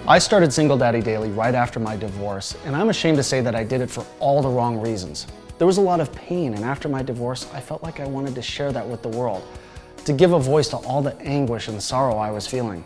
I started Single Daddy Daily right after my divorce, and I'm ashamed to say that I did it for all the wrong reasons. There was a lot of pain, and after my divorce, I felt like I wanted to share that with the world, to give a voice to all the anguish and sorrow I was feeling.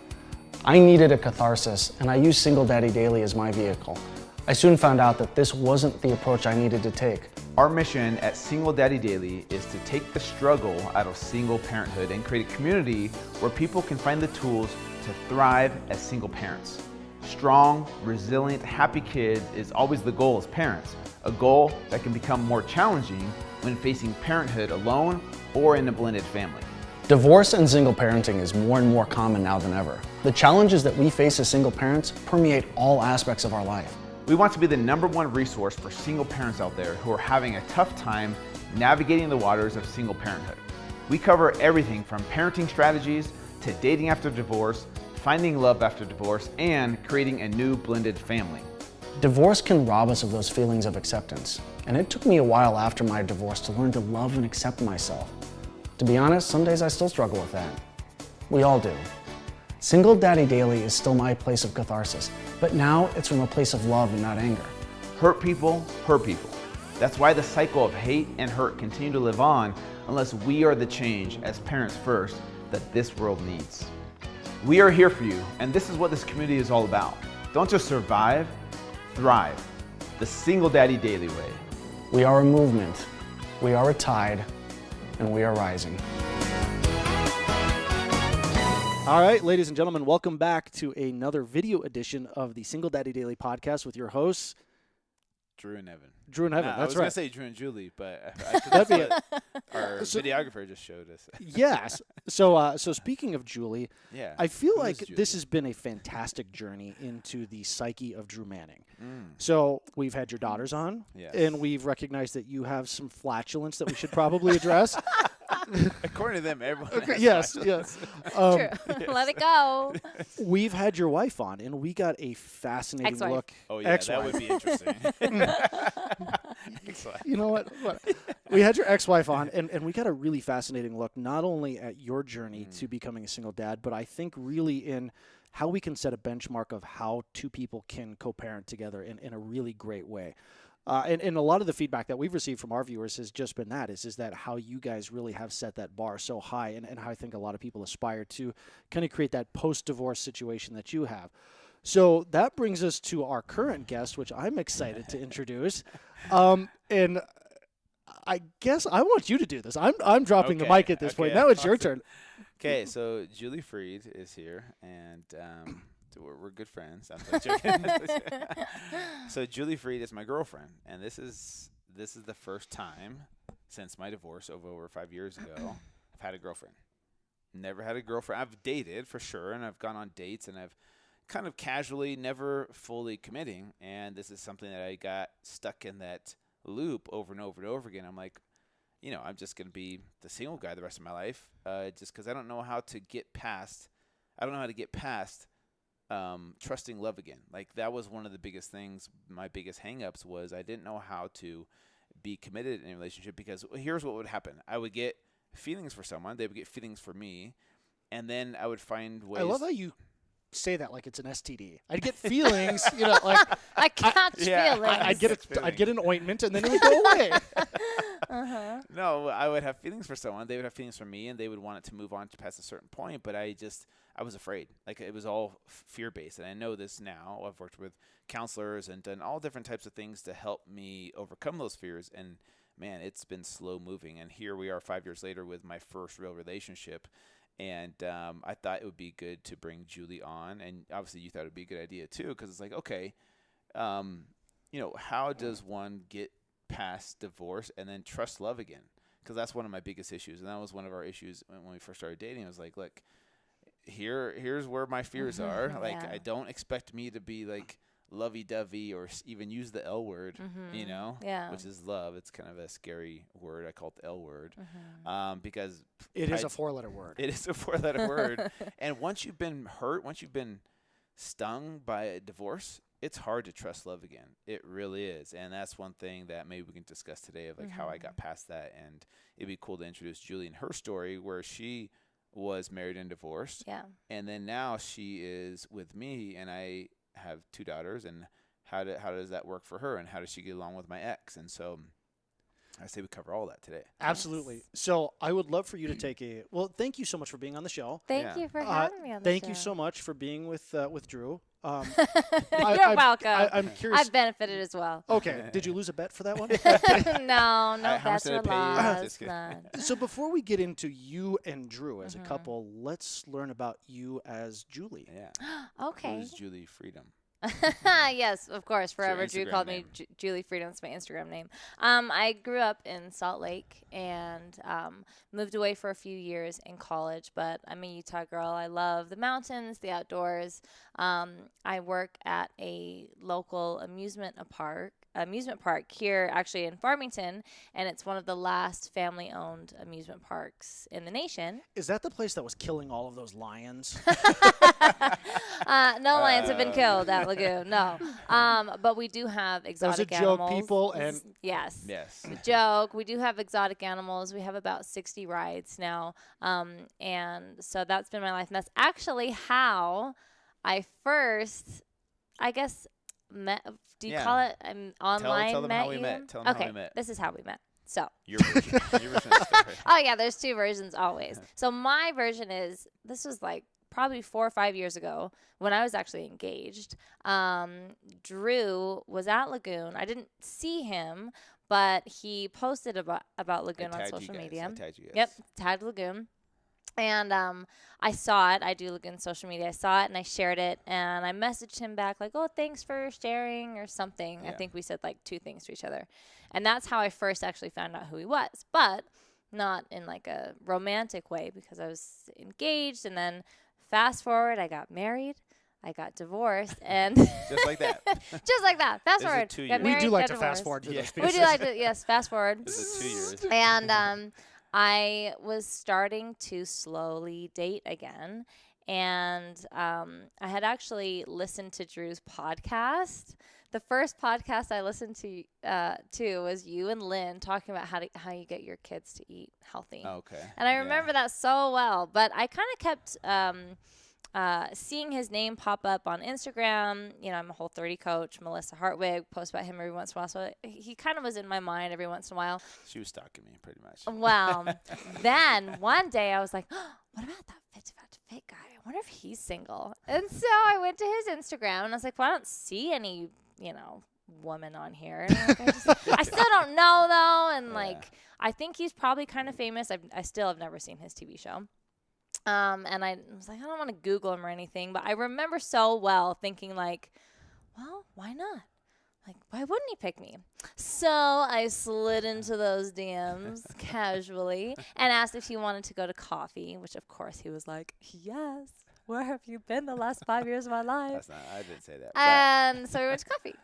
I needed a catharsis, and I used Single Daddy Daily as my vehicle. I soon found out that this wasn't the approach I needed to take. Our mission at Single Daddy Daily is to take the struggle out of single parenthood and create a community where people can find the tools to thrive as single parents. Strong, resilient, happy kids is always the goal as parents, a goal that can become more challenging when facing parenthood alone or in a blended family. Divorce and single parenting is more and more common now than ever. The challenges that we face as single parents permeate all aspects of our life. We want to be the #1 resource for single parents out there who are having a tough time navigating the waters of single parenthood. We cover everything from parenting strategies to dating after divorce, finding love after divorce, and creating a new blended family. Divorce can rob us of those feelings of acceptance, and it took me a while after my divorce to learn to love and accept myself. To be honest, some days I still struggle with that. We all do. Single Daddy Daily is still my place of catharsis, but now it's from a place of love and not anger. Hurt people hurt people. That's why the cycle of hate and hurt continue to live on unless we are the change as parents first that this world needs. We are here for you, and this is what this community is all about. Don't just survive, thrive. The Single Daddy Daily way. We are a movement, we are a tide, and we are rising. All right, ladies and gentlemen, welcome back to another video edition of the Single Daddy Daily podcast with your hosts, Drew and Evan. Drew and Evan, I that's was right. going to say Drew and Julie, but I think That'd that's be what our videographer just showed us. Yes. So speaking of Julie, Yeah. I feel Who like is Julie? this has been a fantastic journey into the psyche of Drew Manning. Mm. So we've had your daughters on, Yes. and we've recognized that you have some flatulence that we should probably address. According to them, everyone has Yes, violence. yes. True. Let it go. We've had your wife on, and we got a fascinating Ex-wife. look. Oh, yeah, Ex-wife. that would be interesting. Ex-wife. You know what? We had your ex-wife on, and we got a really fascinating look, not only at your journey to becoming a single dad, but I think really in how we can set a benchmark of how two people can co-parent together in a really great way. And a lot of the feedback that we've received from our viewers has just been that, is that how you guys really have set that bar so high, and how I think a lot of people aspire to kind of create that post-divorce situation that you have. So that brings us to our current guest, which I'm excited to introduce. And I guess I want you to do this. I'm dropping the Okay, mic at this point. okay, Now it's your awesome. turn. Okay, so Julie Freed is here, and so we're good friends. I'm not joking. So Julie Freed is my girlfriend, and this is the first time since my divorce over 5 years ago I've had a girlfriend. Never had a girlfriend. I've dated for sure, and I've gone on dates, and I've kind of casually, never fully committing. And this is something that I got stuck in that loop over and over and over again. I'm like, I'm just going to be the single guy the rest of my life, just because I don't know how to get past. I don't know how to get past trusting love again. Like, that was one of the biggest things. My biggest hangups was I didn't know how to be committed in a relationship, because here's what would happen. I would get feelings for someone. They would get feelings for me. And then I would find ways. I love how you say that like it's an STD. I'd get feelings, like I catch yeah, feelings. I'd get an ointment, and then it would go away. No, I would have feelings for someone. They would have feelings for me, and they would want it to move on to past a certain point. But I was afraid. Like, it was all fear-based. And I know this now. I've worked with counselors and done all different types of things to help me overcome those fears. And, man, it's been slow moving. And here we are 5 years later with my first real relationship. And I thought it would be good to bring Julie on. And obviously you thought it would be a good idea too, because it's like, okay, how does one get past divorce and then trust love again? Because that's one of my biggest issues. And that was one of our issues when we first started dating. I was like, look, here's where my fears are. Like, Yeah. I don't expect me to be like lovey-dovey or even use the L word, Yeah. which is love. It's kind of a scary word. I call it the L word, because It is a 4-letter word. it is a 4-letter word. And once you've been hurt, once you've been stung by a divorce, it's hard to trust love again. It really is. And that's one thing that maybe we can discuss today, of like how I got past that. And it'd be cool to introduce Julie and her story, where she was married and divorced. Yeah. And then now she is with me, and I have 2 daughters, and how does that work for her, and how does she get along with my ex? And so I say we cover all that today. Absolutely. Yes. So I would love for you to take thank you so much for being on the show. Thank you for having me on the show. Thank you so much for being with Drew. You're welcome. I'm curious. I've benefited as well. Okay. Did you lose a bet for that one? No how much bets did I were pay you? lost. Just kidding. None. So before we get into you and Drew as a couple, let's learn about you as Julie. Yeah. Okay. Who's Julie Freedom? Yes, of course. Forever. Drew Instagram called name? me Julie Freedom. It's my Instagram name. I grew up in Salt Lake and moved away for a few years in college, but I'm a Utah girl. I love the mountains, the outdoors. I work at a local amusement park here actually in Farmington, and it's one of the last family-owned amusement parks in the nation. Is that the place that was killing all of those lions? No lions have been killed at Lagoon, no. But we do have exotic that was a joke, animals. people, and Yes. Yes. A joke. We do have exotic animals. We have about 60 rides now. And so that's been my life. And that's actually how I first, I guess, met. Do you call it online? Tell them met how we you? met. Tell them okay, how we met. this is how we met. So. Your version. Your version of the story. Oh, yeah, there's 2 versions always. So my version is, this was like probably 4 or 5 years ago when I was actually engaged. Drew was at Lagoon. I didn't see him, but he posted about Lagoon on social media. I tagged you guys. Yep, tagged Lagoon. And I saw it. I do Lagoon social media. I saw it, and I shared it, and I messaged him back like, oh, thanks for sharing or something. Yeah. I think we said like 2 things to each other. And that's how I first actually found out who he was. But not in like a romantic way because I was engaged, and then fast forward, I got married. I got divorced, and Just like that. just like that. Fast This is forward. 2 got years. we married, do like got to divorced. fast forward to Yeah. those We pieces. do like to, yes, fast forward. This is 2 years. And I was starting to slowly date again. And I had actually listened to Drew's podcast. The first podcast I listened to was you and Lynn talking about how you get your kids to eat healthy. Okay. And I remember that so well. But I kind of kept seeing his name pop up on Instagram. You know, I'm a Whole30 coach. Melissa Hartwig posts about him every once in a while. So he kind of was in my mind every once in a while. She was stalking me pretty much. Well, then one day I was like, oh, what about that fit guy? I wonder if he's single. And so I went to his Instagram and I was like, well, I don't see any, woman on here. And I still don't know though. And I think he's probably kind of famous. I still have never seen his TV show. And I was like, I don't want to Google him or anything, but I remember so well thinking like, well, why not? Like, why wouldn't he pick me? So I slid into those DMs casually and asked if he wanted to go to coffee, which of course he was like, yes. Where have you been the last 5 years of my life? I didn't say that. And so we went to coffee.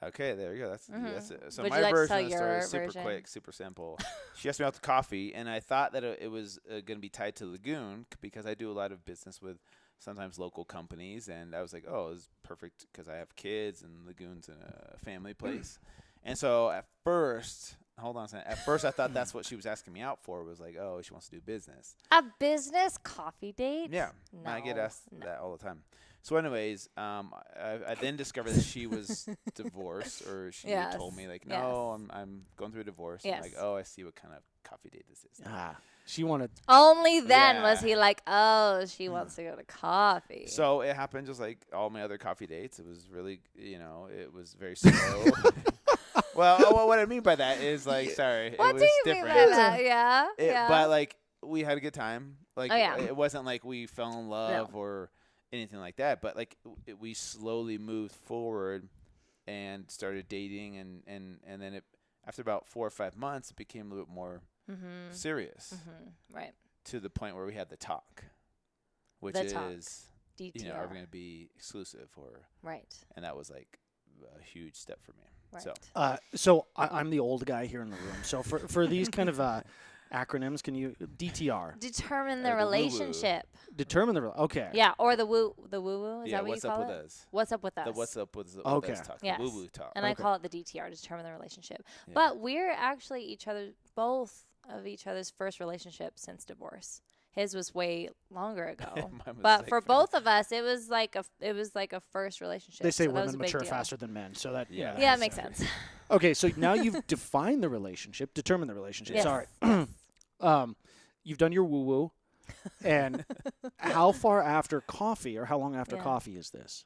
Okay, there you go. That's it. So Would my you like to version tell of the story your is super version? quick, super simple. She asked me out to coffee, and I thought that it was going to be tied to Lagoon because I do a lot of business with sometimes local companies, and I was like, oh, it's perfect because I have kids, and Lagoon's in a family place. And so at first, hold on a second. At first, I thought that's what she was asking me out for. Was like, oh, she wants to do business. A business coffee date? Yeah, No. I get asked that all the time. So, anyways, I then discovered that she was divorced, or she Yes. told me like, no, I'm going through a divorce. Yes. I'm like, oh, I see what kind of coffee date this is. She wanted. Only then Yeah. was he like, oh, she wants to go to coffee. So it happened just like all my other coffee dates. It was really, it was very slow. Well, what I mean by that is like, sorry, What it was do you mean different. by that? Yeah. Yeah. But like, we had a good time. Like, Oh, yeah. it wasn't like we fell in love or anything like that. But like, we slowly moved forward and started dating, and then after about 4 or 5 months, it became a little bit more serious. Right. To the point where we had the talk, which The talk. is, DTR. are we going to be exclusive or? Right. And that was like a huge step for me. Right. So I'm the old guy here in the room. So for these kind of acronyms, can you DTR Determine the the woo-woo. relationship. determine the okay? Yeah, or the woo woo. Is Yeah, that what what's you up call with it? us? What's up with us? The what's up with Okay. us talk. Yes. The woo-woo talk. And I Okay. call it the DTR, determine the relationship. Yeah. But we're actually both of each other's first relationship since divorce. His was way longer ago. Mine was But like for both of us, it was like a first relationship. They say so that was women a big mature deal. faster than men, so that Yeah. Yeah, it makes sense. Okay, so now you've defined the relationship, determined the relationship. Yes. Sorry. You've done your woo-woo. And how far after coffee, or how long after Yeah. coffee is this?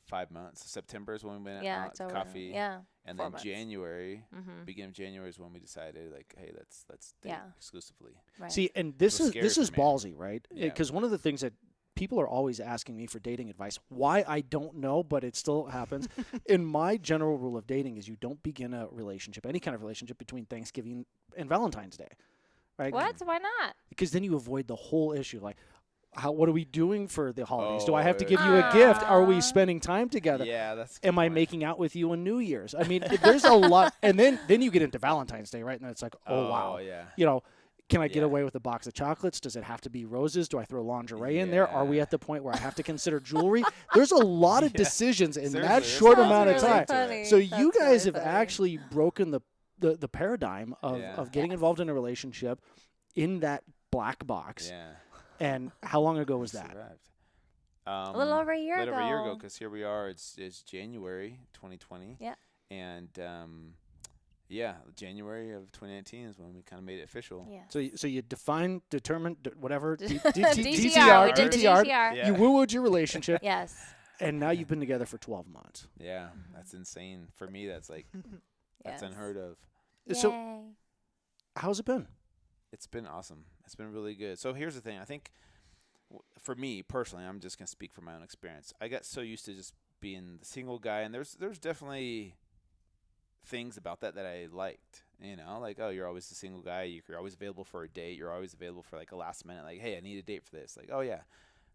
5 months. September is when we went Yeah, out to October. coffee. Yeah. And 4 then months. January, Mm-hmm. beginning of January is when we decided, like, hey, let's date Yeah. exclusively. Right. See, and this was is scary for me. ballsy, right? Yeah. Because one of the things that people are always asking me for dating advice, why I don't know, but it still happens. In my general rule of dating is you don't begin a relationship, any kind of relationship, between Thanksgiving and Valentine's Day, right? What? Why not? Because then you avoid the whole issue, like, what are we doing for the holidays? Do I Oh, have to yeah. give you a gift? Are we Aw. spending time together? Yeah, that's a good Am I point. making out with you on New Year's? I mean, there's a lot. And then you get into Valentine's Day, right? And it's like, oh, wow. yeah. You know, can I get Yeah. away with a box of chocolates? Does it have to be roses? Do I throw lingerie in there? Are we Yeah. at the point where I have to consider jewelry? There's a lot of Yeah. decisions in Seriously, that there's short a lot amount of That's really time. funny. So you That's guys really have funny. actually broken the paradigm of, Yeah. of getting involved in a relationship in that black box. Yeah. And how long ago was that? Survived. A little over a year little over a year ago, ago. because here we are. It's January 2020. Yeah. And January of 2019 is when we kind of made it official. Yeah. So you determined, whatever, DTR. DTR, We did the DTR. DTR. Yeah. You woo-wooed your relationship, Yes. and now you've been together for 12 months. Yeah, that's insane. For me, that's like, that's Yes. unheard of. So Yay. how's it been? It's been awesome. It's been really good. So here's the thing. I think for me personally, I'm just going to speak from my own experience. I got so used to just being the single guy, and there's definitely things about that I liked. You know, like, oh, you're always the single guy. You're always available for a date. You're always available for like a last minute, like, hey, I need a date for this. Like, oh yeah,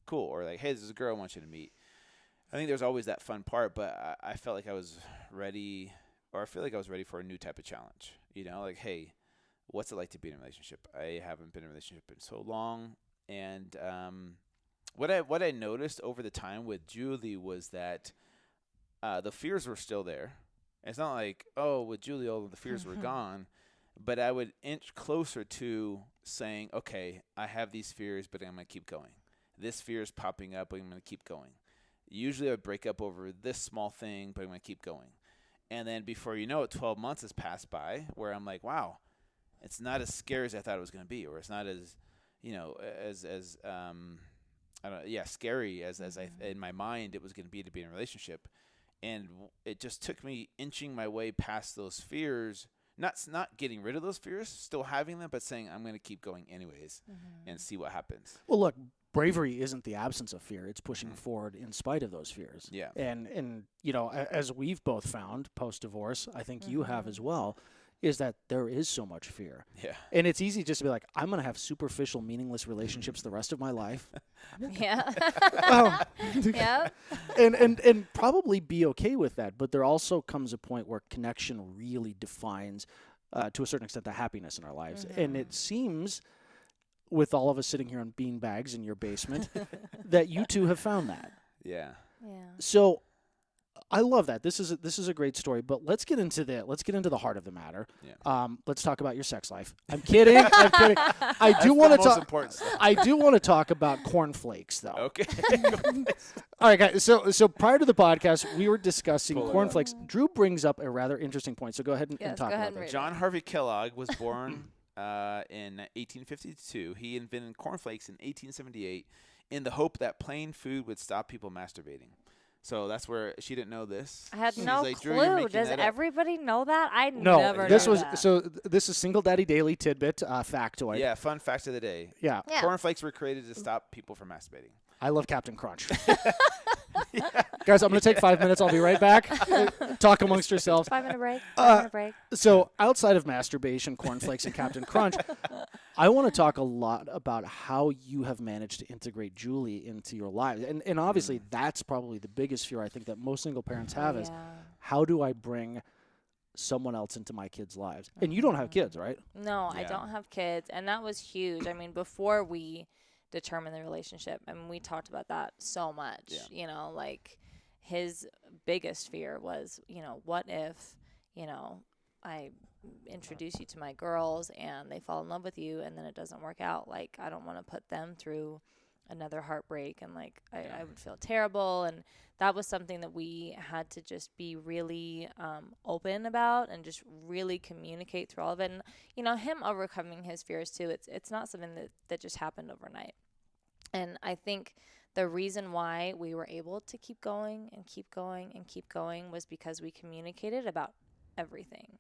cool. Or like, hey, there's a girl I want you to meet. I think there's always that fun part, but I felt like I was ready, or I feel like I was ready for a new type of challenge. You know, like, hey, what's it like to be in a relationship? I haven't been in a relationship in so long. And what I noticed over the time with Julie was that the fears were still there. It's not like, oh, with Julie, all of the fears were gone. But I would inch closer to saying, okay, I have these fears, but I'm going to keep going. This fear is popping up, but I'm going to keep going. Usually I would break up over this small thing, but I'm going to keep going. And then before you know it, 12 months has passed by where I'm like, wow, it's not as scary as I thought it was going to be, or it's not as, you know, as I don't know, yeah, scary as I in my mind it was going to be in a relationship. And it just took me inching my way past those fears, not getting rid of those fears, still having them, but saying I'm going to keep going anyways and see what happens. Well, look, bravery isn't the absence of fear. It's pushing forward in spite of those fears. Yeah. And you know, as we've both found post-divorce, I think you have as well, is that there is so much fear. Yeah. And it's easy just to be like, I'm going to have superficial, meaningless relationships the rest of my life. Yeah. Well, Yeah. and probably be okay with that. But there also comes a point where connection really defines, to a certain extent, the happiness in our lives. And it seems, with all of us sitting here on bean bags in your basement, that you two have found that. Yeah. Yeah. So I love that. This is a great story. But let's get into the heart of the matter. Yeah. Let's talk about your sex life. I'm kidding. I'm kidding. I do want to most talk. important stuff. I do want to talk about cornflakes, though. Okay. All right, guys. So prior to the podcast, we were discussing Pull it up. cornflakes. Drew brings up a rather interesting point. So go ahead and Yes, talk go ahead about and that. read it. John Harvey Kellogg was born in 1852. He invented cornflakes in 1878 in the hope that plain food would stop people masturbating. So that's where she didn't know this. I had She's no like, "Drew, you're clue. making Does that up." everybody know that? I No, never this knew was that. this is Single Daddy Daily tidbit factoid. Yeah, fun fact of the day. Yeah. Yeah. Cornflakes were created to stop people from masturbating. I love Captain Crunch. Guys, I'm going to take 5 minutes. I'll be right back. Talk amongst yourselves. 5 minute break. 5 minute break. So outside of masturbation, cornflakes, and Captain Crunch, I want to talk a lot about how you have managed to integrate Julie into your lives. And obviously, that's probably the biggest fear I think that most single parents have is, Yeah. how do I bring someone else into my kids' lives? And you don't have kids, right? No, I Yeah. don't have kids, and that was huge. I mean, before we determined the relationship, I mean, we talked about that so much. Yeah. You know, like his biggest fear was, you know, what if, you know, I introduce you to my girls and they fall in love with you and then it doesn't work out. Like, I don't want to put them through another heartbreak, and like I would feel terrible. And that was something that we had to just be really open about and just really communicate through all of it. And, you know, him overcoming his fears too, it's not something that just happened overnight. And I think the reason why we were able to keep going and keep going and keep going was because we communicated about everything.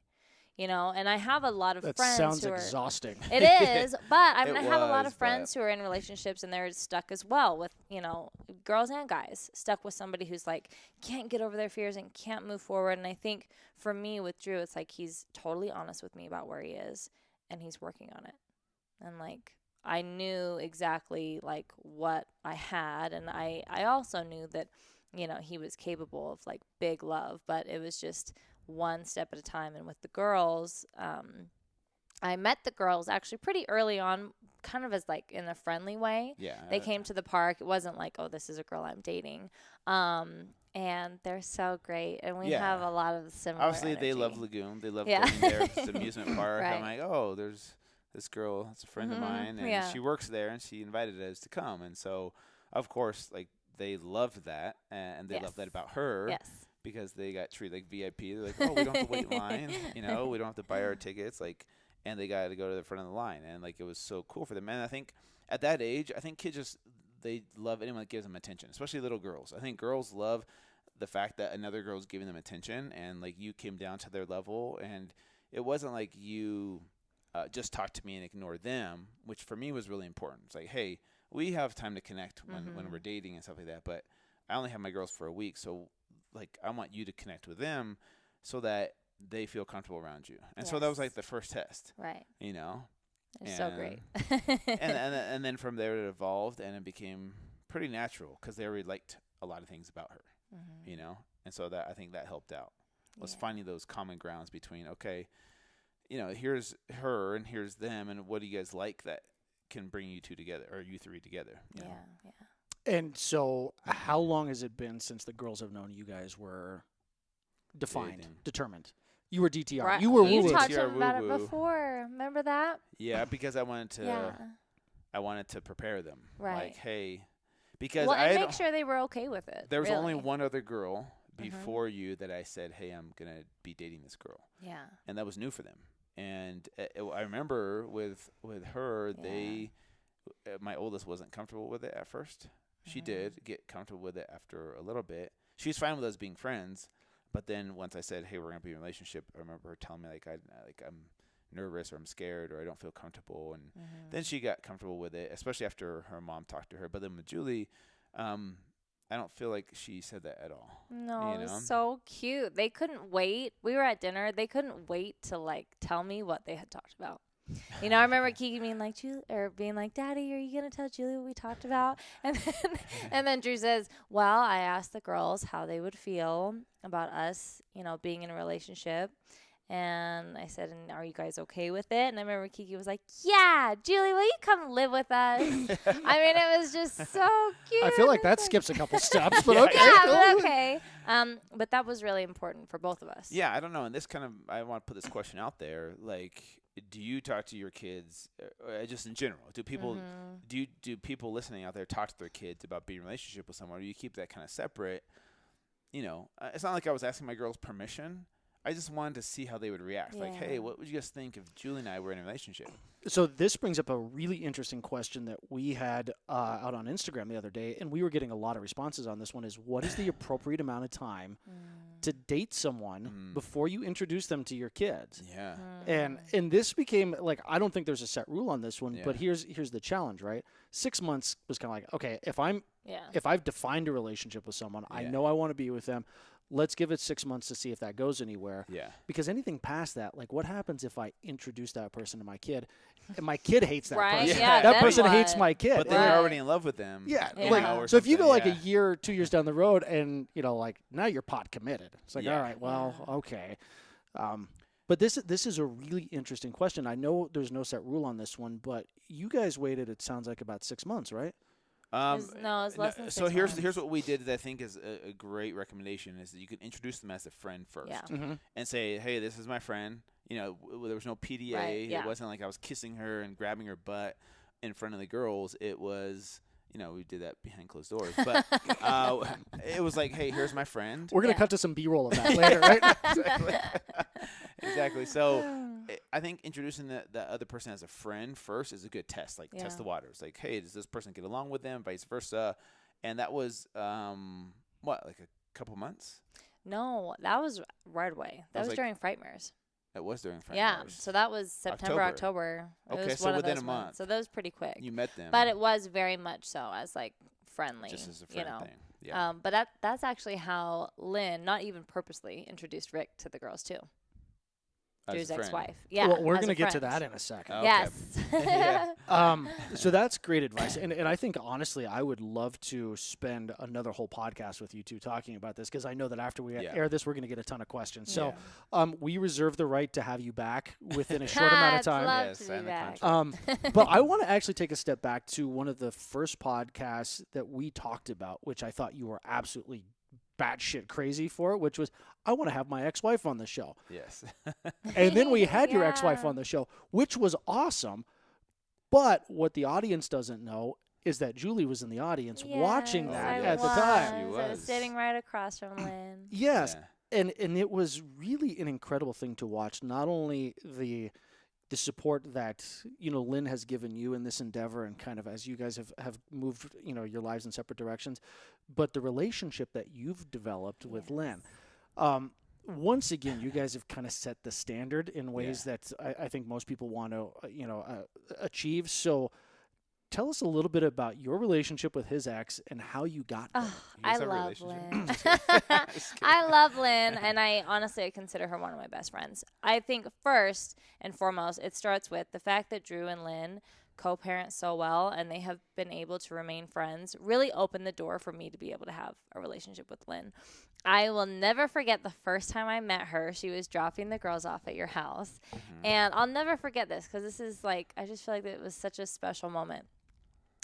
You know, and I have a lot of friends who are... That sounds exhausting. It is, but I have a lot of friends who are in relationships and they're stuck as well with, you know, girls and guys, stuck with somebody who's like, can't get over their fears and can't move forward. And I think for me with Drew, it's like he's totally honest with me about where he is and he's working on it. And like, I knew exactly like what I had. And I also knew that, you know, he was capable of like big love, but it was just one step at a time. And with the girls, I met the girls actually pretty early on, kind of as like in a friendly way. Yeah. They came to the park. It wasn't like, oh, this is a girl I'm dating. And they're so great. And we have a lot of similar Obviously, energy. they love Lagoon. They love going there. It's an amusement park. Right. I'm like, oh, there's this girl. It's a friend of mine. And she works there, and she invited us to come. And so, of course, like, they loved that. And they loved that about her. Yes. Because they got treated like VIP. They're like, oh, we don't have to wait in line. You know, we don't have to buy our tickets. Like, and they got to go to the front of the line. And, like, it was so cool for them. And I think at that age, I think kids just, they love anyone that gives them attention, especially little girls. I think girls love the fact that another girl's giving them attention and, like, you came down to their level. And it wasn't like you just talked to me and ignored them, which for me was really important. It's like, hey, we have time to connect when we're dating and stuff like that. But I only have my girls for a week, so like I want you to connect with them so that they feel comfortable around you. And so that was like the first test. Right. You know? It's so great. and then from there it evolved and it became pretty natural because they already liked a lot of things about her. You know? And so that I think that helped out. Was finding those common grounds between, okay, you know, here's her and here's them, and what do you guys like that can bring you two together, or you three together? You know? And so how long has it been since the girls have known you guys were determined? You were DTR. Right. You were You woo-woo. talked to them about it before. Remember that? Yeah, because I wanted to prepare them. Right. Like, hey, because and make sure they were okay with it. There was really. only one other girl before you that I said, hey, I'm going to be dating this girl. Yeah. And that was new for them. And I remember with her, my oldest wasn't comfortable with it at first. She did get comfortable with it after a little bit. She was fine with us being friends, but then once I said, "Hey, we're gonna be in a relationship," I remember her telling me I'm nervous or I'm scared or I don't feel comfortable, and then she got comfortable with it, especially after her mom talked to her. But then with Julie, I don't feel like she said that at all. No, it was so cute. They couldn't wait. We were at dinner. They couldn't wait to like tell me what they had talked about. You know, I remember Kiki being like, being like, Daddy, are you going to tell Julie what we talked about? And then Drew says, well, I asked the girls how they would feel about us, you know, being in a relationship. And I said, and are you guys okay with it? And I remember Kiki was like, yeah, Julie, will you come live with us? I mean, it was just so cute. I feel like that skips a couple steps, but okay. Yeah, but okay. But that was really important for both of us. Yeah, I don't know. And this kind of, I want to put this question out there. Like, do you talk to your kids, just in general? Do people do people listening out there talk to their kids about being in a relationship with someone? Or do you keep that kind of separate? You know, it's not like I was asking my girls permission. I just wanted to see how they would react. Like, hey, what would you guys think if Julie and I were in a relationship? So this brings up a really interesting question that we had out on Instagram the other day, and we were getting a lot of responses on this one, is what is the appropriate amount of time to date someone before you introduce them to your kids? Yeah. And this became, like, I don't think there's a set rule on this one, but here's the challenge, right? 6 months was kind of like, okay, if I've defined a relationship with someone, I know I want to be with them, let's give it 6 months to see if that goes anywhere. Yeah. Because anything past that, like, what happens if I introduce that person to my kid, and my kid hates that person? Yeah, that person hates my kid. But then you're already in love with them. Yeah. Like, so if you go like a year, 2 years down the road, and you know, like now you're pot committed. It's like, all right, well, okay. But this is a really interesting question. I know there's no set rule on this one, but you guys waited, it sounds like, about 6 months, right? It's less than 6 so months. here's what we did that I think is a great recommendation is that you can introduce them as a friend first and say, hey, this is my friend. there was no PDA. Right, yeah. It wasn't like I was kissing her and grabbing her butt in front of the girls. It was, we did that behind closed doors. But it was like, hey, here's my friend. We're going to cut to some B-roll of that later, right? Exactly. Exactly. So I think introducing the other person as a friend first is a good test. Like, test the waters. Like, hey, does this person get along with them? Vice versa. And that was, like a couple months? No, that was right away. That was like, during Frightmares. It was during Frightmares. Yeah, so that was September, October. It Okay, was so one within of those a month. months. So that was pretty quick. You met them. But it was very much so as like friendly. Just as a friend thing. Yeah. But that's actually how Lynn, not even purposely, introduced Rick to the girls too. As Drew's a friend. ex-wife. Yeah. Well, we're as going a to get to friend. that in a second. Okay. Yes. Yeah. So that's great advice. And I think, honestly, I would love to spend another whole podcast with you two talking about this, because I know that after we air this, we're going to get a ton of questions. So we reserve the right to have you back within a short amount of time. Love Yes, to sign be the back. contract. But I want to actually take a step back to one of the first podcasts that we talked about, which I thought you were absolutely batshit crazy for, which was, I want to have my ex-wife on the show. Yes. And then we had your ex-wife Yeah. on the show, which was awesome. But what the audience doesn't know is that Julie was in the audience watching Yes, that I at the was. time. She I was was. sitting right across from Lynn. Yes. Yeah. And it was really an incredible thing to watch. Not only the support that, Lynn has given you in this endeavor, and kind of as you guys have moved, your lives in separate directions, but the relationship that you've developed with Lynn. Once again, you guys have kind of set the standard in ways that I think most people want to, achieve. So tell us a little bit about your relationship with his ex and how you got there. I have a love relationship? Lynn. Just kidding. I love Lynn, and I honestly consider her one of my best friends. I think first and foremost, it starts with the fact that Drew and Lynn co-parent so well, and they have been able to remain friends, really opened the door for me to be able to have a relationship with Lynn. I will never forget the first time I met her. She was dropping the girls off at your house, and I'll never forget this because this is like, I just feel like it was such a special moment.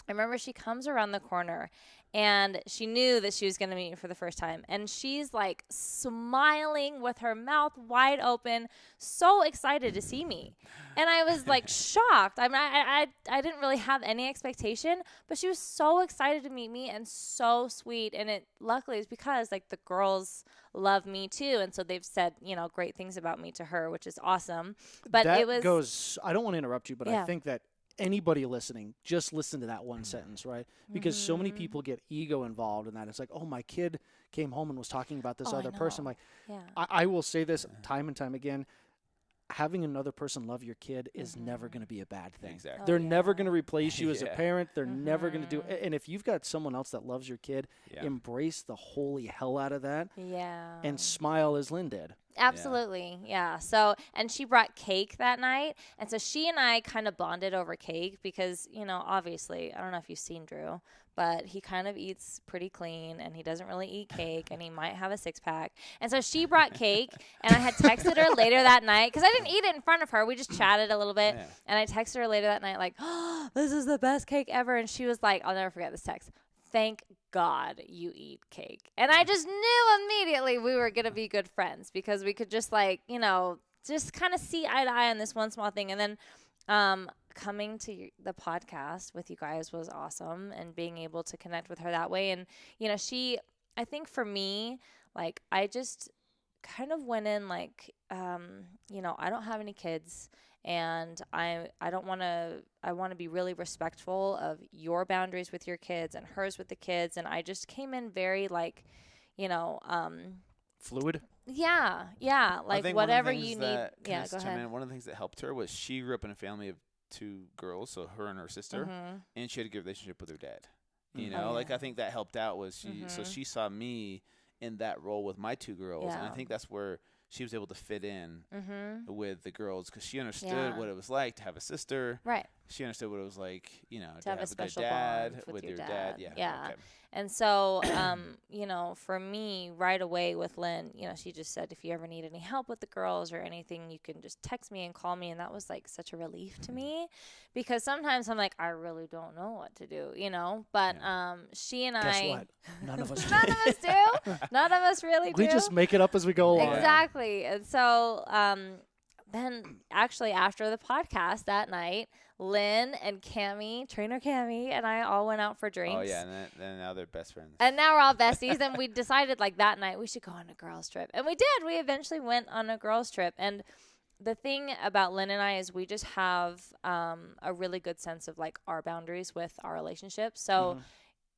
I remember she comes around the corner, and she knew that she was going to meet me for the first time. And she's like smiling with her mouth wide open, so excited to see me. And I was like shocked. I mean, I didn't really have any expectation, but she was so excited to meet me and so sweet. And it luckily is because like the girls love me too. And so they've said, great things about me to her, which is awesome. But that it was I don't want to interrupt you, but I think that anybody listening, just listen to that one sentence, right? Because so many people get ego involved in that. It's like, oh, my kid came home and was talking about this other person. Like, I will say this time and time again. Having another person love your kid is never going to be a bad thing. Exactly. They're never going to replace you as a Yeah. parent. They're never going to do it. And if you've got someone else that loves your kid, embrace the holy hell out of that and smile as Lynn did. Absolutely. Yeah. So, and she brought cake that night. And so she and I kind of bonded over cake because, obviously, I don't know if you've seen Drew, but he kind of eats pretty clean and he doesn't really eat cake and he might have a 6-pack. And so she brought cake and I had texted her later that night because I didn't eat it in front of her. We just chatted a little bit. Yeah. And I texted her later that night like, oh, this is the best cake ever. And she was like, I'll never forget this text. Thank God you eat cake. And I just knew immediately we were going to be good friends because we could just just kind of see eye to eye on this one small thing. And then coming to the podcast with you guys was awesome and being able to connect with her that way. And, I think for me, like, I just kind of went in like, I don't have any kids. And I want to be really respectful of your boundaries with your kids and hers with the kids. And I just came in very like, Fluid? Yeah. I Like think whatever one of the you things need. that- can I Yeah, just go chime ahead. in? One of the things that helped her was she grew up in a family of 2 girls, so her and her sister, and she had a good relationship with her dad. Like I think that helped out was so she saw me in that role with my 2 girls, and I think that's where she was able to fit in with the girls because she understood what it was like to have a sister. Right. She understood what it was like, to have have a a good special dad bond with your your dad. dad. Yeah. Yeah. Okay. And so, for me, right away with Lynn, she just said, if you ever need any help with the girls or anything, you can just text me and call me. And that was like such a relief to me because sometimes I'm like, I really don't know what to do, but she and Guess I. what? None of us do. None of us do. None of us really do. We just make it up as we go along. Exactly. And so then actually after the podcast that night, Lynn and trainer Cammy, and I all went out for drinks. Oh yeah, and then now they're best friends. And now we're all besties, and we decided like that night we should go on a girls trip. And we did. We eventually went on a girls trip. And the thing about Lynn and I is we just have a really good sense of like our boundaries with our relationships. So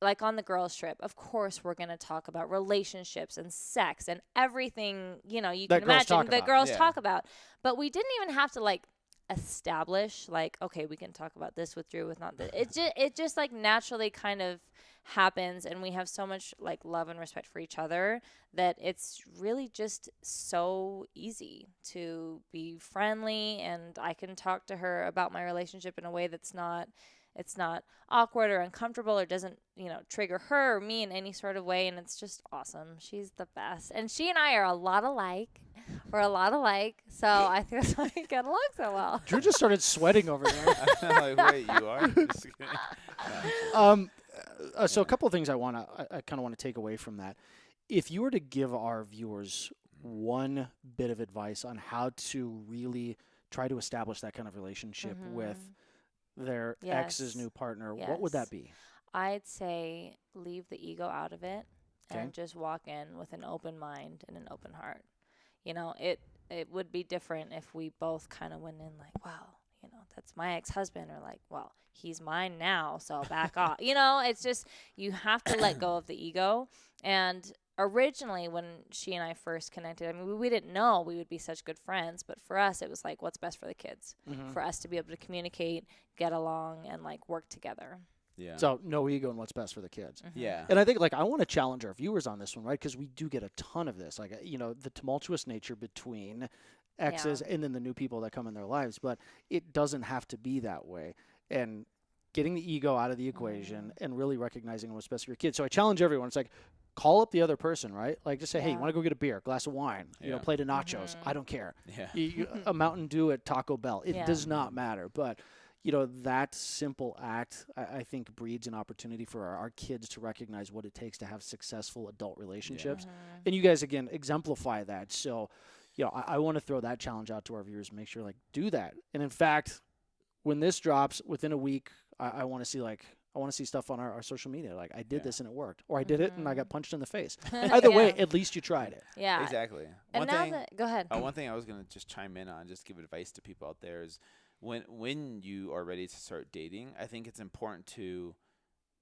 like on the girls trip, of course we're going to talk about relationships and sex and everything, you can imagine the girls talk about. But we didn't even have to like establish like, okay, we can talk about this with Drew, with not this. It just like naturally kind of happens, and we have so much like love and respect for each other that it's really just so easy to be friendly, and I can talk to her about my relationship in a way that's not awkward or uncomfortable or doesn't, trigger her or me in any sort of way. And it's just awesome. She's the best. And she and I are a lot alike. We're a lot alike. So I think that's why we get along so well. Drew just started sweating over there. I'm like, wait, you are? Just kidding. So a couple of things I kind of want to take away from that. If you were to give our viewers one bit of advice on how to really try to establish that kind of relationship with their ex's new partner, what would that be? I'd say leave the ego out of it and just walk in with an open mind and an open heart. It would be different if we both kind of went in like, wow, that's my ex-husband, or like, well, he's mine now, so back off. It's just, you have to let go of the ego. And originally when she and I first connected, I mean, we didn't know we would be such good friends, but for us, it was like, what's best for the kids, for us to be able to communicate, get along, and like work together. Yeah. So no ego and what's best for the kids. Yeah. And I think I want to challenge our viewers on this one, right? Because we do get a ton of this, like, the tumultuous nature between exes and then the new people that come in their lives, but it doesn't have to be that way. And getting the ego out of the equation and really recognizing what's best for your kids. So I challenge everyone. It's like, call up the other person, right? Like, just say, hey, you want to go get a beer, glass of wine, plate of nachos. I don't care. Yeah. A Mountain Dew at Taco Bell. It does not matter. But, that simple act, I think, breeds an opportunity for our kids to recognize what it takes to have successful adult relationships. And you guys, again, exemplify that. So, I want to throw that challenge out to our viewers, make sure, do that. And in fact, when this drops within a week, I want to see stuff on our social media. Like, I did this and it worked. Or I did it and I got punched in the face. Either way, at least you tried it. Yeah. Exactly. And go ahead. One thing I was going to just chime in on, just give advice to people out there, is when you are ready to start dating, I think it's important to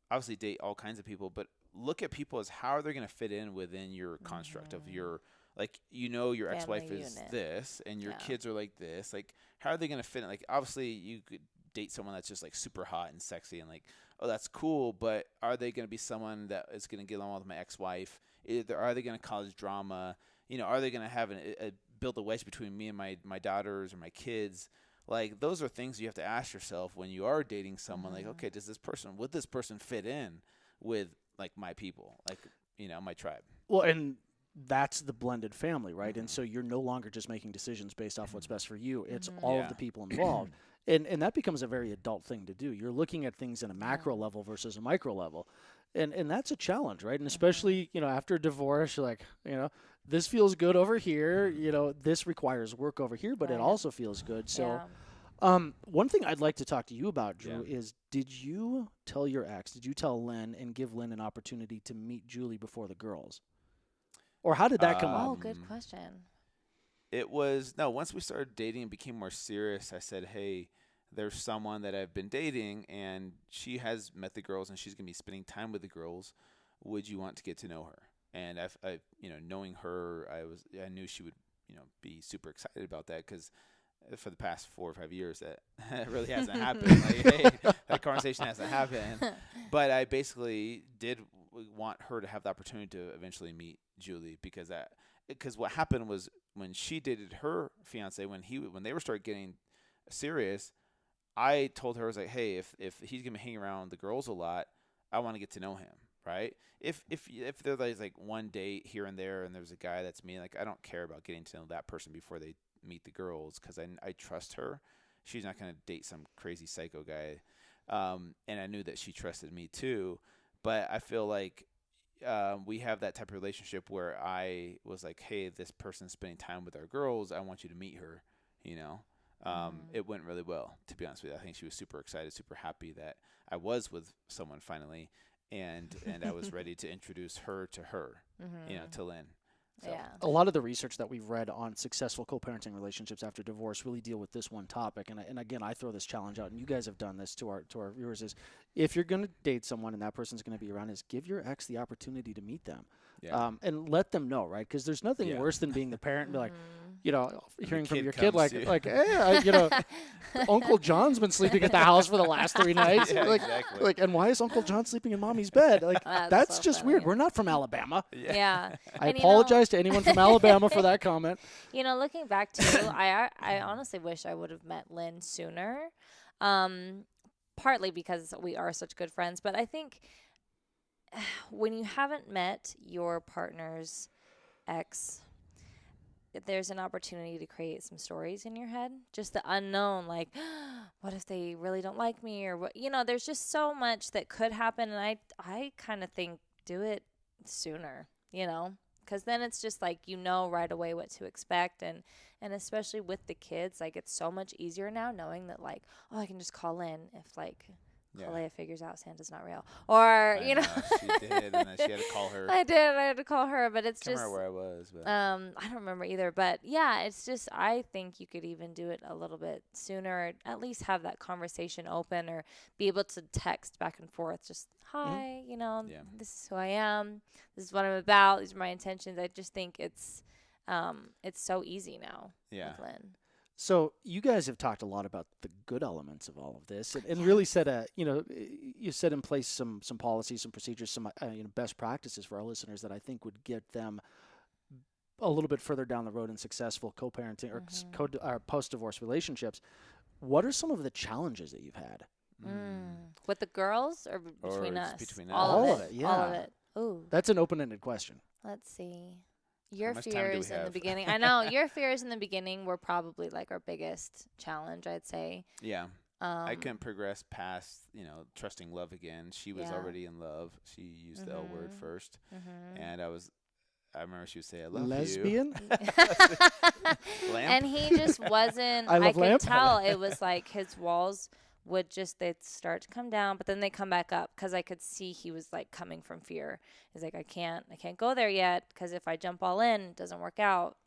obviously date all kinds of people, but look at people as how are they going to fit in within your construct of your, like, your ex-wife is this and your kids are like this. Like, how are they going to fit in? Like, obviously you could date someone that's just like super hot and sexy and like, oh, that's cool, but are they going to be someone that is going to get along with my ex-wife? Are they going to cause drama? Are they going to have build a wedge between me and my daughters or my kids? Like, those are things you have to ask yourself when you are dating someone. Like, okay, would this person fit in with like my people, like, my tribe? Well, and that's the blended family, right? And so you're no longer just making decisions based off what's best for you. It's all of the people involved. And that becomes a very adult thing to do. You're looking at things in a macro level versus a micro level. And that's a challenge, right? And especially, after a divorce, you're like, this feels good over here. This requires work over here, but it also feels good. So one thing I'd like to talk to you about, Drew, is did you tell Lynn and give Lynn an opportunity to meet Julie before the girls? Or how did that come up? Oh, good question. It was, once we started dating and became more serious, I said, hey, there's someone that I've been dating, and she has met the girls, and she's going to be spending time with the girls. Would you want to get to know her? And I knowing her, I knew she would, be super excited about that, because for the past 4 or 5 years, that really hasn't happened. Like, hey, that conversation hasn't happened. But I basically did want her to have the opportunity to eventually meet Julie, because what happened was when she dated her fiance, when they were started getting serious, I told her, I was like, hey, if he's gonna be hanging around the girls a lot, I want to get to know him, right? If there's like one date here and there, and there's a guy that's me, like, I don't care about getting to know that person before they meet the girls, because I trust her. She's not gonna date some crazy psycho guy, and I knew that she trusted me too. But I feel like we have that type of relationship where I was like, hey, this person's spending time with our girls. I want you to meet her. you know. It went really well, to be honest with you. I think she was super excited, super happy that I was with someone finally, and I was ready to introduce her to her, you know, to Lynn. So. Yeah. A lot of the research that we've read on successful co-parenting relationships after divorce really deal with this one topic. And again, I throw this challenge out, and you guys have done this to our viewers, is if you're going to date someone and that person's going to be around, is give your ex the opportunity to meet them. Yeah. And let them know, right? Because there's nothing Yeah. worse than being the parent and be like, you know, hearing from kid your kid comes to you. like, hey, you know, Uncle John's been sleeping at the house for the last 3 nights. Yeah, like, exactly. like, and why is Uncle John sleeping in Mommy's bed? Like, that's so just funny. weird. We're not from Alabama. Yeah. I And, you know, apologize to anyone from Alabama for that comment. You know, looking back too, I honestly wish I would have met Lynn sooner. Partly because we are such good friends, but I think when you haven't met your partner's ex, there's an opportunity to create some stories in your head. Just the unknown, like, what if they really don't like me, or what? You know, there's just so much that could happen, and I kind of think do it sooner. You know. Because then it's just like you know right away what to expect, and especially with the kids, like it's so much easier now knowing that like, oh, I can just call in if like Kalea figures out Santa's not real, or I you know. She did, and then she had to call her. I had to call her, but it's Can't just remember where I was, but I don't remember either, but yeah, it's just I think you could even do it a little bit sooner, or at least have that conversation open, or be able to text back and forth, just hi, you know, this is who I am, this is what I'm about, these are my intentions. I just think it's so easy now with Lynn. So you guys have talked a lot about the good elements of all of this, and really set you set in place some policies, some procedures, some best practices for our listeners that I think would get them a little bit further down the road in successful co-parenting or post-divorce relationships. What are some of the challenges that you've had? With the girls or between us? Between all of it, yeah. All of it. Ooh. That's an open-ended question. Let's see. Your much time do we fears in the have? beginning. I know your fears in the beginning were probably like our biggest challenge, I'd say. yeah. I couldn't progress past, trusting love again. She was already in love. She used the L word first. And I remember she would say, I love Lesbian? you. And he just wasn't, I could lamp. tell it was like his walls would they'd start to come down, but then they come back up because I could see he was like coming from fear. He's like, I can't go there yet because if I jump all in, it doesn't work out,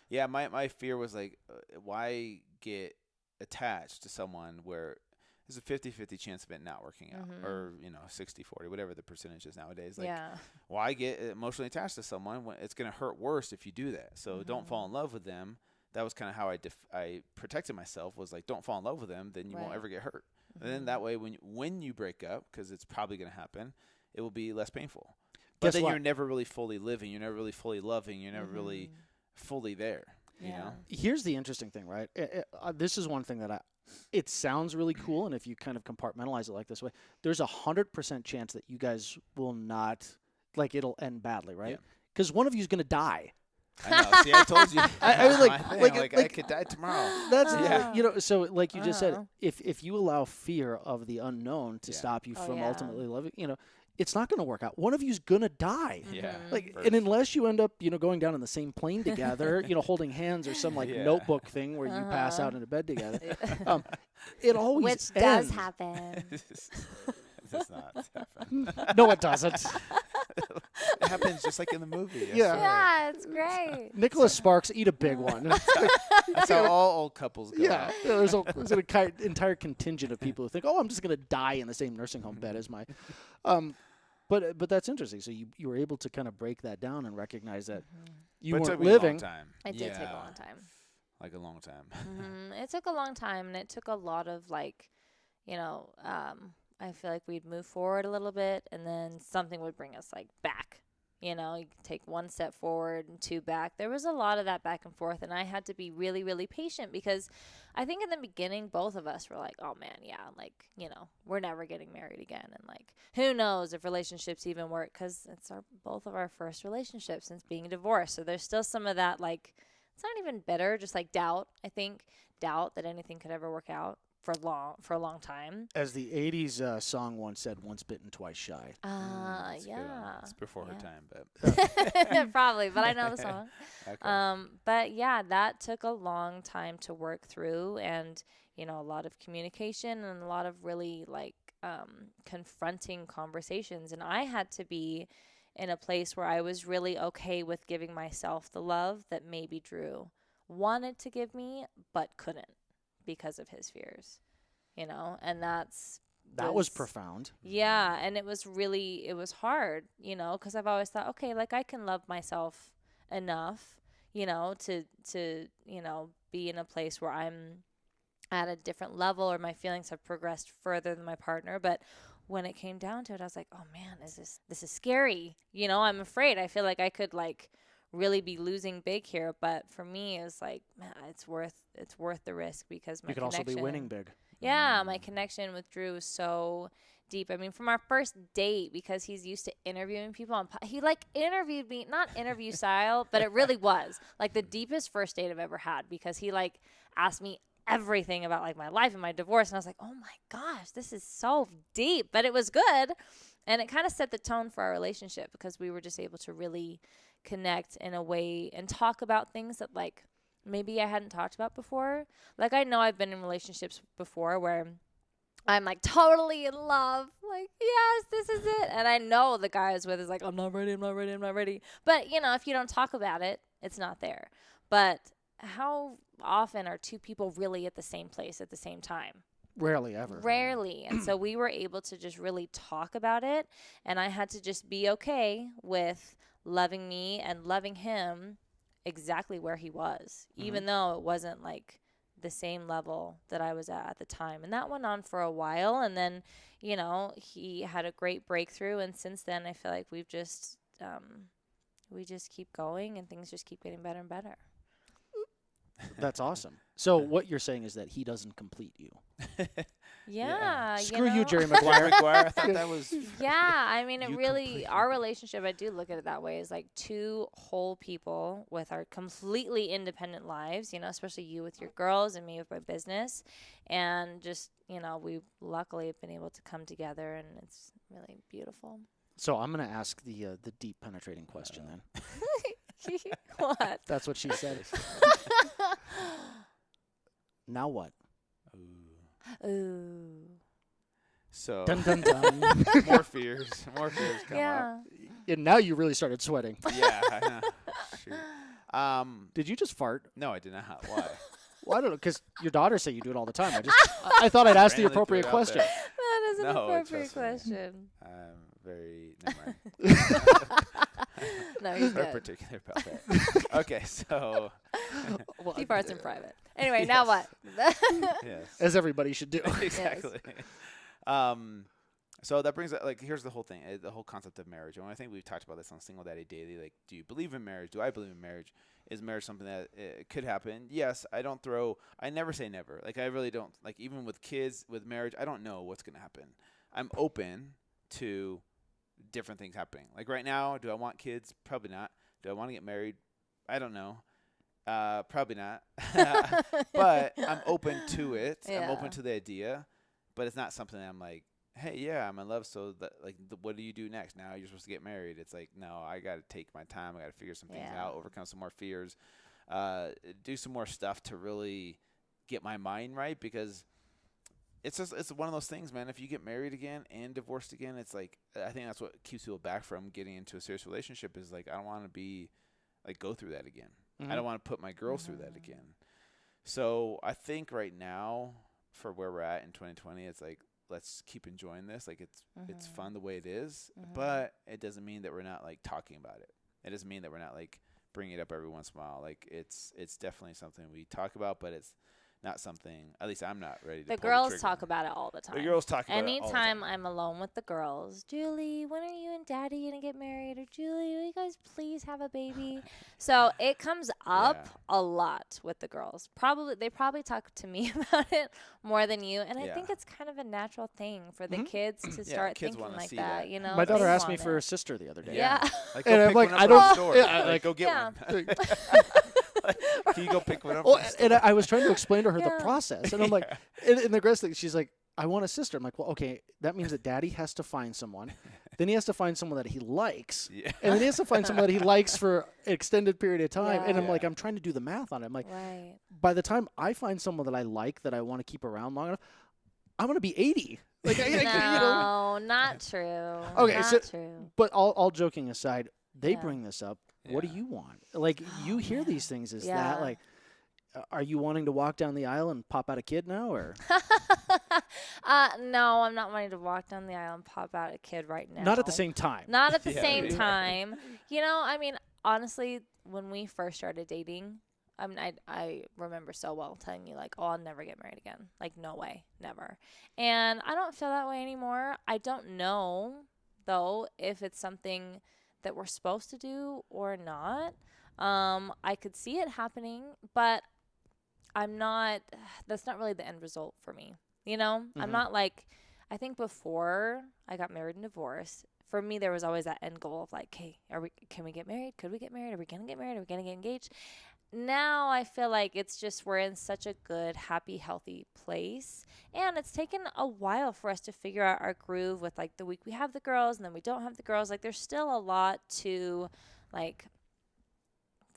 Yeah, my fear was like, why get attached to someone where there's a 50-50 chance of it not working out, or 60-40, whatever the percentage is nowadays. Like, why get emotionally attached to someone when it's going to hurt worse if you do that? So don't fall in love with them. That was kind of how I protected myself, was like, don't fall in love with them, then you won't ever get hurt. And then that way, when you break up, because it's probably going to happen, it will be less painful. But Guess then what? you're never really fully living. You're never really fully loving. You're never really fully there. You know? Here's the interesting thing, right? This is one thing that it sounds really cool, and if you kind of compartmentalize it like this way, there's 100% chance that you guys will not, like, it'll end badly, right? Because one of you is going to die. I know. See, I told you. I mean, like I could die tomorrow. That's so like you just said, if you allow fear of the unknown to stop you from ultimately loving, it's not going to work out. One of you's going to die. Yeah. And unless you end up, going down in the same plane together, holding hands or some notebook thing where you pass out in a bed together, it always Which ends. does happen. Does not happen. No, it doesn't. It happens just like in the movie. Yeah, it's great. Nicholas Sparks, eat a big one. That's how all old couples go. Yeah, there's an entire contingent of people who think, "Oh, I'm just going to die in the same nursing home bed as my." But that's interesting. So you were able to kind of break that down and recognize that you But it weren't took me a living. long time. It did take a long time. Like a long time. It took a long time, and it took a lot of I feel like we'd move forward a little bit, and then something would bring us back. You take one step forward and two back. There was a lot of that back and forth, and I had to be really, really patient because I think in the beginning, both of us were like, oh man, we're never getting married again. And who knows if relationships even work, because it's both of our first relationships since being divorced. So there's still some of that, it's not even bitter, just doubt, I think. doubt that anything could ever work out for a long time. As the 80s song once said, once bitten, twice shy. That's a good one. Yeah. It's before her Yeah. time, but Probably, but I know the song. okay. But yeah, that took a long time to work through, and a lot of communication and a lot of really like confronting conversations. And I had to be in a place where I was really okay with giving myself the love that maybe Drew wanted to give me, but couldn't because of his fears, and That was profound. yeah. And it was hard, because I've always thought, okay, like I can love myself enough, to be in a place where I'm at a different level or my feelings have progressed further than my partner. But when it came down to it, I was like, oh man, this is scary. I'm afraid. I feel like I could like really be losing big here. But for me, it's like, man, it's worth the risk, because my You could also be winning big. Yeah, my connection with Drew was so deep. I mean, from our first date, because he's used to interviewing people he like interviewed me, not interview style, but it really was like the deepest first date I've ever had, because he like asked me everything about like my life and my divorce, and I was like, oh my gosh, this is so deep. But it was good, and it kind of set the tone for our relationship, because we were just able to really connect in a way and talk about things that like maybe I hadn't talked about before. Like I know I've been in relationships before where I'm like totally in love, like yes, this is it, and I know the guy I was with is like, I'm not ready. But if you don't talk about it, it's not there. But how often are two people really at the same place at the same time? Rarely ever. Rarely. And so we were able to just really talk about it, and I had to just be okay with loving me and loving him exactly where he was, even though it wasn't like the same level that I was at the time. And that went on for a while, and then he had a great breakthrough, and since then I feel like we just keep going, and things just keep getting better and better. That's awesome. So what you're saying is that he doesn't complete you. Yeah. Screw you, Jerry Maguire. I thought that was Yeah, I mean, it You really, completely our relationship, I do look at it that way, is like two whole people with our completely independent lives, especially you with your girls and me with my business. And just, we luckily have been able to come together, and it's really beautiful. So I'm going to ask the deep penetrating question then. What? That's what she said. Now what? Ooh. So Dun dun dun. more fears come Yeah. And now you really started sweating. up. Yeah, I know. Shoot. Did you just fart? No, I did not. Why? Well, I don't know, because your daughters say you do it all the time. I thought I'd ask the Randomly appropriate threw it out question. there. That is an No, appropriate trust me. question. Very never mind. No, he's Very good. particular about that. Okay, so Well, He farts in private. Anyway, now what? yes. as everybody should do. Exactly. So that brings up, like, here's the whole thing, the whole concept of marriage. And I think we've talked about this on Single Daddy Daily. Like, do you believe in marriage? Do I believe in marriage? Is marriage something that could happen? Yes. I never say never. Like, I really don't. Like, even with kids, with marriage, I don't know what's going to happen. I'm open to different things happening. Like, right now, do I want kids? Probably not. Do I want to get married? I don't know. Probably not. But I'm open to it. I'm Yeah. open to the idea. But it's not something that I'm like, hey, yeah, I'm in love, so that, like, what do you do next? Now you're supposed to get married. It's like, no, I got to take my time. I got to figure some things Yeah. out, overcome some more fears, do some more stuff to really get my mind right, because it's one of those things, man. If you get married again and divorced again, it's like, I think that's what keeps people back from getting into a serious relationship, is like, I don't want to be, like, go through that again. I don't want to put my girls through that again. So I think right now, for where we're at in 2020, it's like, let's keep enjoying this. Like, it's fun the way it is, but it doesn't mean that we're not, like, talking about it. It doesn't mean that we're not, like, bringing it up every once in a while. Like, it's definitely something we talk about, but it's not something, at least I'm not ready to The pull girls trigger. talk about it all the time. The girls talk about it all the Anytime time. I'm alone with the girls, Julie, when are you and Daddy gonna get married? Or Julie, will you guys please have a baby? So it comes up a lot with the girls. They probably talk to me about it more than you, and I think it's kind of a natural thing for the kids to start kids thinking wanna like see that. that. You know, My daughter they asked me want for it. a sister the other day. Yeah. Like, And go I'm pick like, one I up don't- at the store. yeah, Like, go get Yeah. one. Can you go pick one up? Well, from the store? and I was trying to explain to her Yeah. the process, and I'm like, in the rest thing, she's like, I want a sister. I'm like, well, okay, that means that Daddy has to find someone, then he has to find someone that he likes, Yeah. and then he has to find someone that he likes for an extended period of time. And I'm Yeah. like, I'm trying to do the math on it. I'm like, Right. by the time I find someone that I like, that I want to keep around long enough, I'm gonna be 80. Like, No, not true. Okay, not so- true. But all joking aside, they Yeah. bring this up. What do Yeah. you want? Like, you hear man. these things. Is Yeah. that like, are you wanting to walk down the aisle and pop out a kid now, or No, I'm not wanting to walk down the aisle and pop out a kid right now. not at the same time? Not at the Yeah, same yeah. time. You know, I mean, honestly, when we first started dating, I mean, I remember so well telling you, like, oh, I'll never get married again. Like, no way, never. And I don't feel that way anymore. I don't know, though, if it's something that we're supposed to do or not. I could see it happening, but I'm not, that's not really the end result for me. You know, I'm Mhm. not like, I think before I got married and divorced, for me, there was always that end goal of like, hey, can we get married? Could we get married? Are we going to get married? Are we going to get engaged? Now I feel like it's just, we're in such a good, happy, healthy place. And it's taken a while for us to figure out our groove with like the week we have the girls and then we don't have the girls. Like there's still a lot to like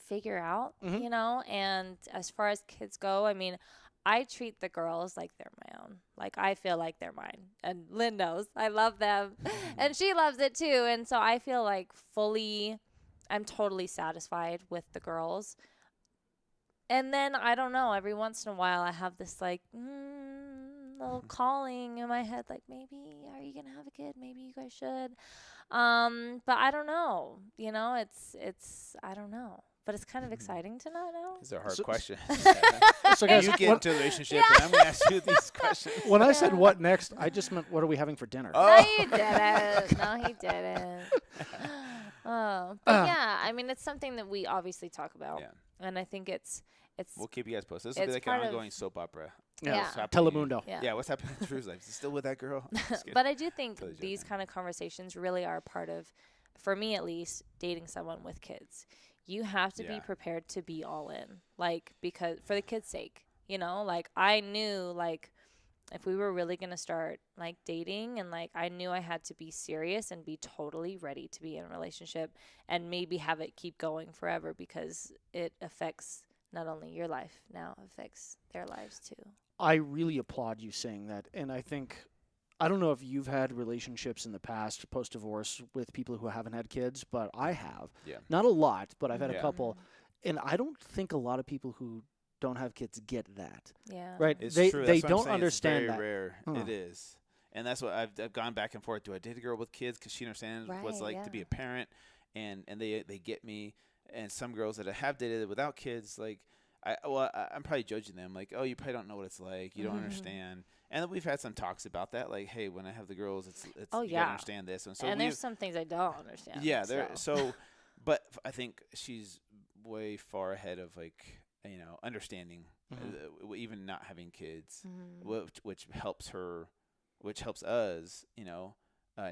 figure out, Mhm. you know? And as far as kids go, I mean, I treat the girls like they're my own. Like I feel like they're mine. And Lynn knows. I love them. And she loves it too. And so I feel like I'm totally satisfied with the girls. And then I don't know, every once in a while I have this like little calling in my head like, maybe are you going to have a kid? Maybe you guys should. But I don't know. You know, it's I don't know. But it's kind of exciting to not know. These are hard So- questions. So guys, you get when, into a relationship, and I'm going to ask you these questions. when I said what next, I just meant what are we having for dinner? No, Oh. you didn't. No, he didn't. Oh, but yeah, I mean, it's something that we obviously talk about, Yeah. and I think it's We'll keep you guys posted. This will be It's like an part of- ongoing soap opera. Yeah. What's happening- Telemundo. yeah. Yeah, what's happening in Drew's life? Is he still with that girl? Just kidding. But I do think Totally these joking. kind of conversations really are part of, for me at least, dating someone with kids. You have to be Yeah. prepared to be all in, like, because for the kids' sake, you know, like I knew like if we were really going to start like dating and like I knew I had to be serious and be totally ready to be in a relationship and maybe have it keep going forever because it affects not only your life now, it affects their lives too. I really applaud you saying that, and I think I don't know if you've had relationships in the past post-divorce with people who haven't had kids, but I have. Yeah. Not a lot, but I've had a Yeah. couple, and I don't think a lot of people who don't have kids get that. Yeah. Right? It's they true. they That's what I'm don't saying. understand it's that. very rare. Huh. It is. And that's what I've gone back and forth. Do I date a girl with kids because she understands what it's Right, like to be yeah. a parent, and they get me. And some girls that I have dated without kids, like I'm probably judging them, like, oh, you probably don't know what it's like, you don't understand. And then we've had some talks about that, like, hey, when I have the girls, it's Oh, you yeah. gotta understand this, and so And we there's some things I don't understand. yeah, there. so. So, but I think she's way far ahead of like understanding, even not having kids, Mhm. which helps her, which helps us,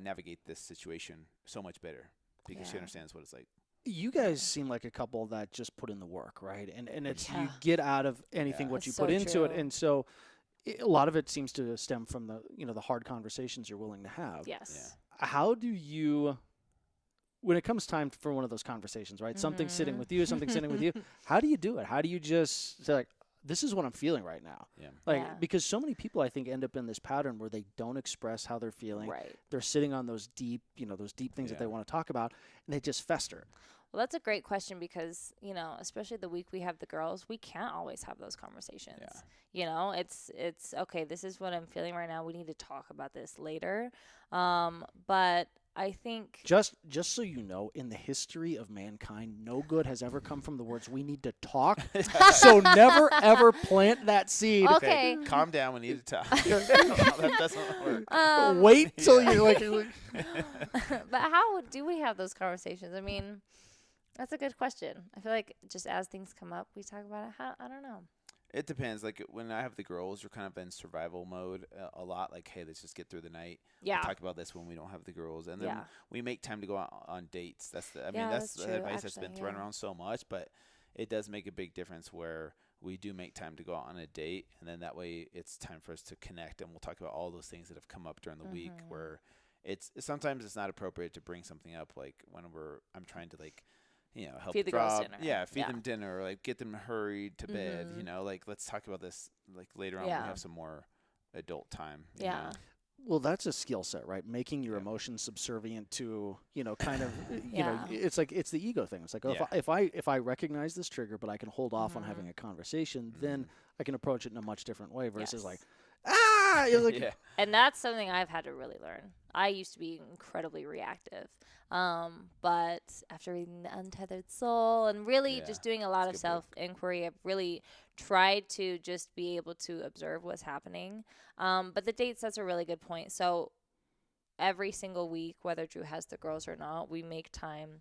navigate this situation so much better because she Yeah. understands what it's like. You guys seem like a couple that just put in the work, right? And it's you Yeah. get out of anything Yeah. what you That's put so into it, true. and so a lot of it seems to stem from the the hard conversations you're willing to have. Yes. How do you, when it comes time for one of those conversations, right? Something sitting Mhm. with you, something sitting with you. How do you do it? How do you just say like, this is what I'm feeling right now? Yeah. Like Yeah. because so many people I think end up in this pattern where they don't express how they're feeling. Right. They're sitting on those deep, those deep things that they Yeah. want to talk about, and they just fester. Well, that's a great question because, especially the week we have the girls, we can't always have those conversations. Yeah. It's okay, this is what I'm feeling right now. We need to talk about this later. But I think Just so you know, in the history of mankind, no good has ever come from the words "we need to talk." So never ever plant that seed. Okay. Calm down. We need to talk. That doesn't work. Wait till Yeah. you're like, but how do we have those conversations? I mean, that's a good question. I feel like just as things come up, we talk about it. I don't know. It depends. Like when I have the girls, we're kind of in survival mode a lot. Like, hey, let's just get through the night. Yeah. We'll talk about this when we don't have the girls, and then Yeah. we make time to go out on dates. That's the. I mean, Yeah, that's that's the true, advice that's been actually, thrown yeah. around so much. But it does make a big difference where we do make time to go out on a date, and then that way it's time for us to connect, and we'll talk about all those things that have come up during the week where sometimes it's not appropriate to bring something up like when I'm trying to like, help Feed the girls drop, dinner. feed them dinner, or like get them hurried to bed, like let's talk about this like later on when we have some more adult time. you know? Well, that's a skill set, right? Making your emotions subservient to, kind of, it's like it's the ego thing. It's like, if I recognize this trigger, but I can hold off on having a conversation, then I can approach it in a much different way versus like, like, And that's something I've had to really learn. I used to be incredibly reactive. But after reading The Untethered Soul and really just doing a lot of self-inquiry, I've really tried to just be able to observe what's happening. But the dates, that's a really good point. So every single week, whether Drew has the girls or not, we make time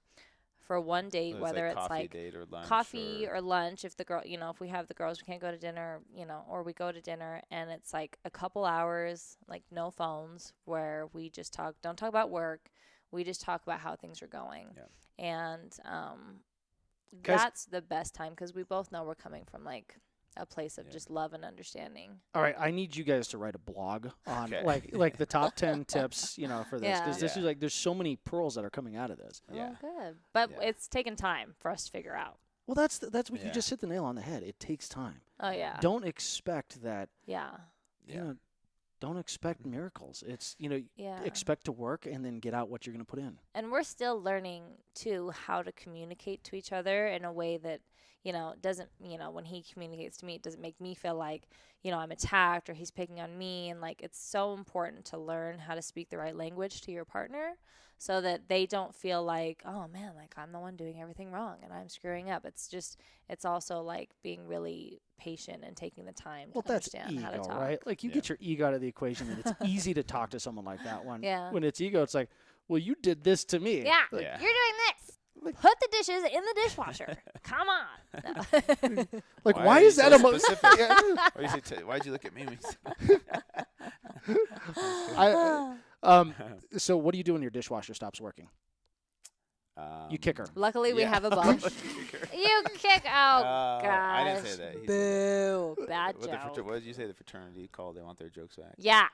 for one date, whether it's coffee like date or lunch coffee or lunch. If the girl, if we have the girls, we can't go to dinner, or we go to dinner and it's like a couple hours, like no phones, where we just don't talk about work. We just talk about how things are going. And that's the best time because we both know we're coming from like a place of just love and understanding. All right, I need you guys to write a blog on like the top 10 tips, for this, because this is like there's so many pearls that are coming out of this. Oh, good. But it's taken time for us to figure out. Well, that's what you just hit the nail on the head. It takes time. Oh yeah. Don't expect that. Yeah. Don't expect miracles. It's expect to work and then get out what you're going to put in. And we're still learning too how to communicate to each other in a way that doesn't, when he communicates to me, it doesn't make me feel like, I'm attacked or he's picking on me. And like, it's so important to learn how to speak the right language to your partner so that they don't feel like, oh man, like I'm the one doing everything wrong and I'm screwing up. It's also like being really patient and taking the time to understand how to talk. Right? Like you get your ego out of the equation and it's easy to talk to someone like that one. Yeah. When it's ego, it's like, well, you did this to me. Yeah. Like, You're doing this. Put the dishes in the dishwasher. Come on. No. Like, why is that so specific? Why'd you look at me? So what do you do when your dishwasher stops working? You kick her. Luckily, we have a bunch. You kick. Oh, gosh. I didn't say that. Boo. Bad joke. What did you say the fraternity called? They want their jokes back. Yeah.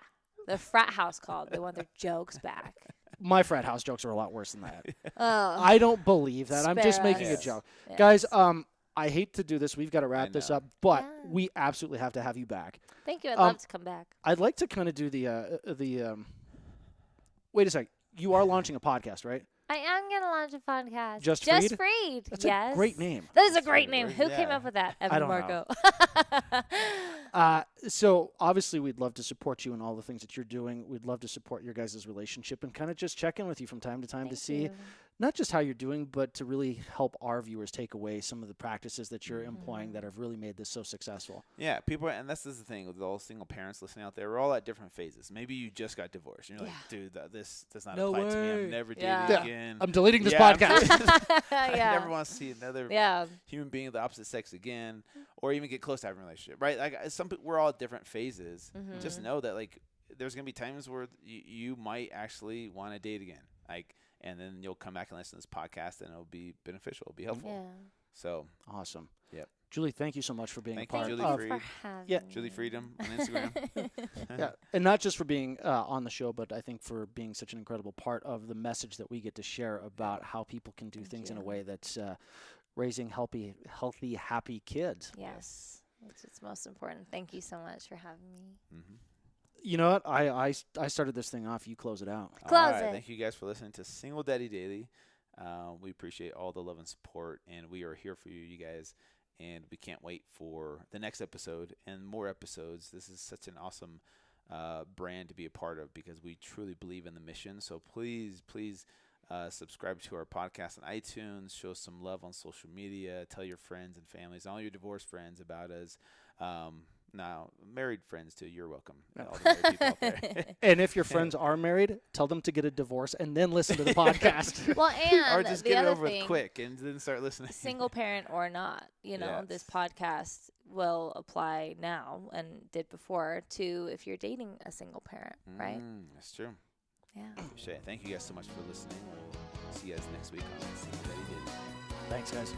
The frat house called. They want their jokes back. My frat house jokes are a lot worse than that. Oh. I don't believe that. I'm just making a joke. Yes. Guys, I hate to do this. We've got to wrap this up, but we absolutely have to have you back. Thank you. I'd love to come back. I'd like to kind of do the wait a sec. You are launching a podcast, right? I am going to launch a podcast. Just Freed? That's a great name. That is a great name. Who came up with that? Evan Marco. So obviously we'd love to support you in all the things that you're doing. We'd love to support your guys' relationship and kind of just check in with you from time to time to see not just how you're doing, but to really help our viewers take away some of the practices that you're employing that have really made this so successful. Yeah, people, and this is the thing with all single parents listening out there. We're all at different phases. Maybe you just got divorced, and you're like, dude, this does not apply to me. I'm never dating again. I'm deleting this podcast. I never want to see another human being of the opposite sex again, or even get close to having a relationship, right? Like we're all at different phases. Just know that like there's gonna be times where you might actually want to date again, like. And then you'll come back and listen to this podcast, and it'll be beneficial. It'll be helpful. Yeah. So awesome. Yep. Julie, thank you so much for being a Thank part you, of Julie Julie Freedom on Instagram. Yeah, and not just for being on the show, but I think for being such an incredible part of the message that we get to share about how people can do things in a way that's raising healthy, happy kids. Yes. It's most important. Thank you so much for having me. You know what? I started this thing off. You close it out. Close it. Thank you guys for listening to Single Daddy Daily. We appreciate all the love and support, and we are here for you guys. And we can't wait for the next episode and more episodes. This is such an awesome brand to be a part of because we truly believe in the mission. So please subscribe to our podcast on iTunes. Show some love on social media. Tell your friends and families, all your divorced friends about us. Now, married friends, too, you're welcome. All the married people out there. And if your friends are married, tell them to get a divorce and then listen to the podcast. Well, and or just the get it other over thing, with quick and then start listening. Single parent or not, this podcast will apply now and did before to if you're dating a single parent, right? That's true. Yeah. Appreciate it. Thank you guys so much for listening. We'll see you guys next week on Single Daddy Daily. Thanks, guys.